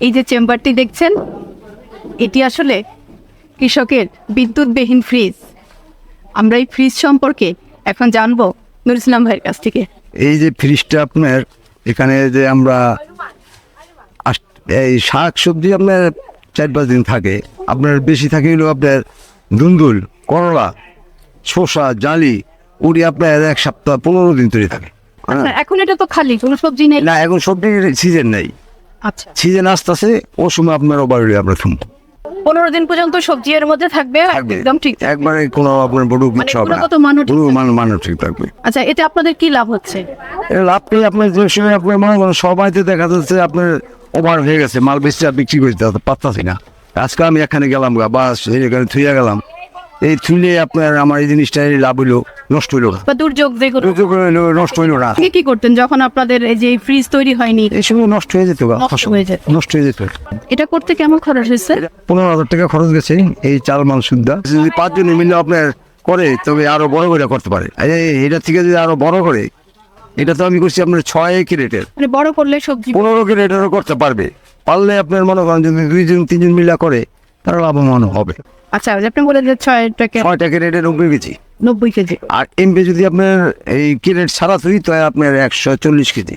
এই যে চেম্বারটি দেখছেন, এটি আসলে কৃষকের বিদ্যুৎবিহীন ফ্রিজ। আমরা এই ফ্রিজ সম্পর্কে এখন জানবো নুরুল ইসলাম ভাইয়ের কাছ থেকে। এই যে ফ্রিজটা আপনার এখানে যে আমরা এই শাক সবজি আপনার 4-5 দিন থাকে, আপনার বেশি থাকে হলো আপনার ধুন্দুল, করলা, শসা, জালি, উড়ি আপনার 1 সপ্তাহ 15 দিন তৈরি থাকে। আচ্ছা, এখন এটা তো খালি, কোনো সবজি নেই। না, এখন সবজির সিজন নেই, আচ্ছা, সিজন আসতেছে, ও সময় আপনার ওভার আমরা থুমবো। 15 দিন পর্যন্ত সবজি এর মধ্যে থাকবে, একদম ঠিক। একবারে কোনো আপনার বড় কিছু হবে না, গুণগত মানও ঠিক থাকবে। মানও ঠিক থাকবে। আচ্ছা, এতে আপনাদের কি লাভ হচ্ছে? এর লাভ পেয়ে আপনার যে সময় আপনার মনে করেন সবাইতে দেখা যাচ্ছে আপনার ওভার হয়ে গেছে, মাল বেশি আর বিক্রি করতে পারতাছি না। আজকে আমি এখানে গেলাম বাস এখানে থুইয়া গেলাম, এই থুলে আপনার আমার এই জিনিসটা লাভ হইলো, নষ্ট হইলো না, বা দুর্যোগ যেগুলো নষ্ট হইলো না। আগে কি করতেন যখন আপনাদের এই যে ফ্রিজ তৈরি হয়নি? এই সময় নষ্ট হয়ে যেত, নষ্ট হয়ে যেত। নষ্ট হয়ে যেত। এটা করতে কেমন খরচ হয়েছে? 15,000 টাকা খরচ গেছে এই চাল মাল সুদ্ধা। যদি 5 জনে মিলে আপনার করে তবে আরো বড় করে করতে পারে। এটা থেকে যদি আরো বড় করে, এটা তো আমি করছি আপনার 6 ক্যারেটের, মানে বড় করলে সবজি 15 ক্যারেটেরও করতে পারবে। পারলে আপনার মনে করেন যদি 2-3 জন মিলা করে তারা লাভবান হবে। আচ্ছা, আপনি বলে যে 6 টাকা 6 ক্যারেটের 90 কেজি, 90 কেজি। আর এমপি যদি আপনার এই ক্যারেট ছাড়া তুই তো আপনার 140 কেজি।